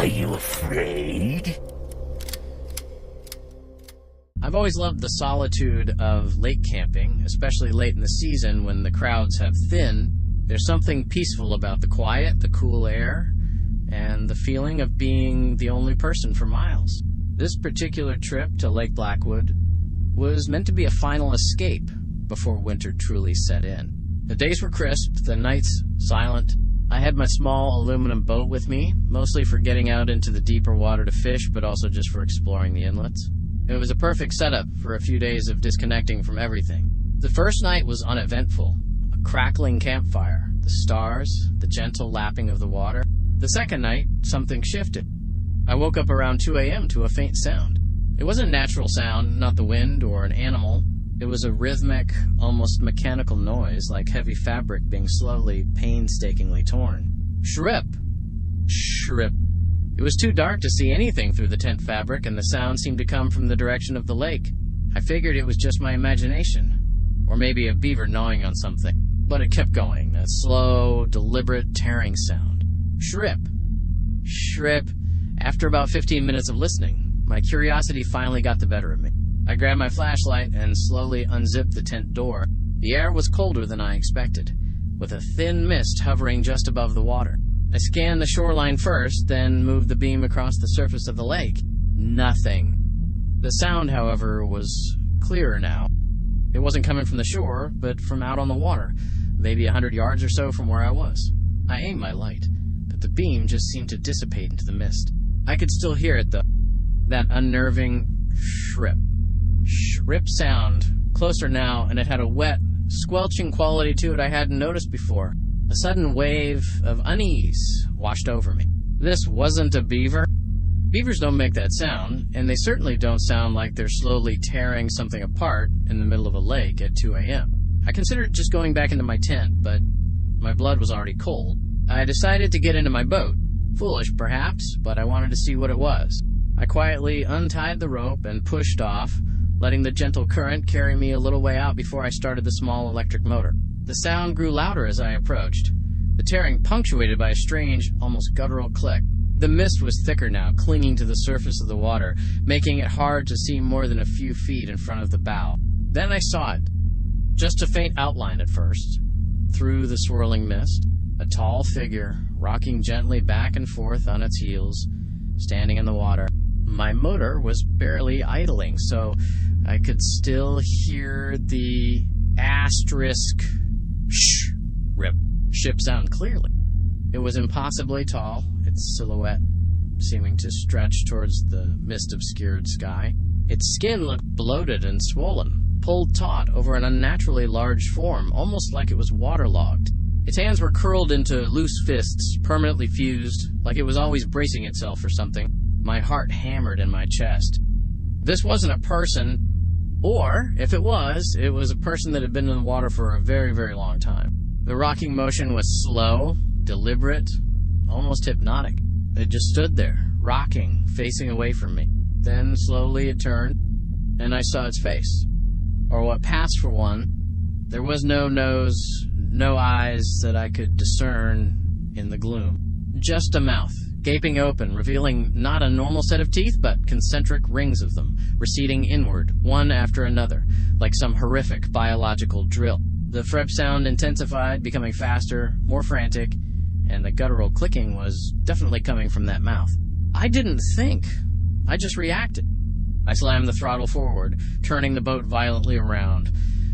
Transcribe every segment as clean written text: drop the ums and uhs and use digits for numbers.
Are you afraid? I've always loved the solitude of lake camping, especially late in the season when the crowds have thinned. There's something peaceful about the quiet, the cool air, and the feeling of being the only person for miles. This particular trip to Lake Blackwood was meant to be a final escape before winter truly set in. The days were crisp, the nights silent. I had my small aluminum boat with me, mostly for getting out into the deeper water to fish, but also just for exploring the inlets. It was a perfect setup for a few days of disconnecting from everything. The first night was uneventful. A crackling campfire, the stars, the gentle lapping of the water. The second night, something shifted. I woke up around 2 a.m. to a faint sound. It wasn't a natural sound, not the wind or an animal. It was a rhythmic, almost mechanical noise, like heavy fabric being slowly, painstakingly torn. Shrip! Shrip! It was too dark to see anything through the tent fabric, and the sound seemed to come from the direction of the lake. I figured it was just my imagination, or maybe a beaver gnawing on something. But it kept going, a slow, deliberate, tearing sound. Shrip! Shrip! After about 15 minutes of listening, my curiosity finally got the better of me. I grabbed my flashlight and slowly unzipped the tent door. The air was colder than I expected, with a thin mist hovering just above the water. I scanned the shoreline first, then moved the beam across the surface of the lake. Nothing. The sound, however, was clearer now. It wasn't coming from the shore, but from out on the water, maybe 100 yards or so from where I was. I aimed my light, but the beam just seemed to dissipate into the mist. I could still hear it, though. That unnerving shrip. Shrip sound. Closer now, and it had a wet, squelching quality to it I hadn't noticed before. A sudden wave of unease washed over me. This wasn't a beaver. Beavers don't make that sound, and they certainly don't sound like they're slowly tearing something apart in the middle of a lake at 2 a.m. I considered just going back into my tent, but my blood was already cold. I decided to get into my boat. Foolish, perhaps, but I wanted to see what it was. I quietly untied the rope and pushed off, letting the gentle current carry me a little way out before I started the small electric motor. The sound grew louder as I approached, the tearing punctuated by a strange, almost guttural click. The mist was thicker now, clinging to the surface of the water, making it hard to see more than a few feet in front of the bow. Then I saw it. Just a faint outline at first. Through the swirling mist, a tall figure, rocking gently back and forth on its heels, standing in the water. My motor was barely idling, so I could still hear the asterisk ship sound clearly. It was impossibly tall, its silhouette seeming to stretch towards the mist-obscured sky. Its skin looked bloated and swollen, pulled taut over an unnaturally large form, almost like it was waterlogged. Its hands were curled into loose fists, permanently fused, like it was always bracing itself for something. My heart hammered in my chest. This wasn't a person, or, if it was a person that had been in the water for a very, very long time. The rocking motion was slow, deliberate, almost hypnotic. It just stood there, rocking, facing away from me. Then, slowly it turned, and I saw its face. Or what passed for one. There was no nose, no eyes that I could discern in the gloom. Just a mouth, gaping open, revealing not a normal set of teeth, but concentric rings of them, receding inward, one after another, like some horrific biological drill. The frep sound intensified, becoming faster, more frantic, and the guttural clicking was definitely coming from that mouth. I didn't think. I just reacted. I slammed the throttle forward, turning the boat violently around,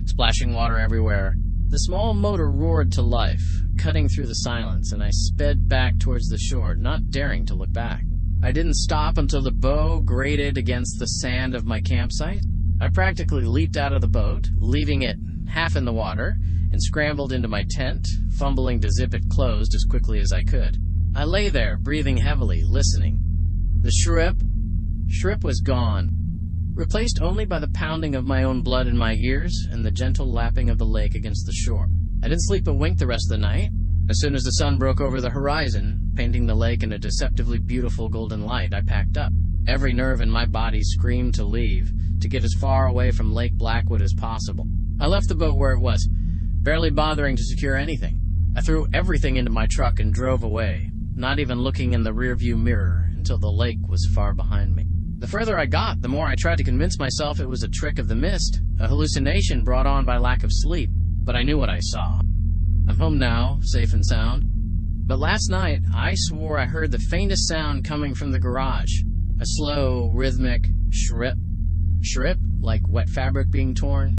splashing water everywhere. The small motor roared to life, cutting through the silence, and I sped back towards the shore, not daring to look back. I didn't stop until the bow grated against the sand of my campsite. I practically leaped out of the boat, leaving it half in the water, and scrambled into my tent, fumbling to zip it closed as quickly as I could. I lay there, breathing heavily, listening. The shrip was gone, replaced only by the pounding of my own blood in my ears and the gentle lapping of the lake against the shore. I didn't sleep a wink the rest of the night. As soon as the sun broke over the horizon, painting the lake in a deceptively beautiful golden light, I packed up. Every nerve in my body screamed to leave, to get as far away from Lake Blackwood as possible. I left the boat where it was, barely bothering to secure anything. I threw everything into my truck and drove away, not even looking in the rearview mirror, until the lake was far behind me. The further I got, the more I tried to convince myself it was a trick of the mist, a hallucination brought on by lack of sleep, but I knew what I saw. I'm home now, safe and sound. But last night, I swore I heard the faintest sound coming from the garage. A slow, rhythmic shrip, like wet fabric being torn.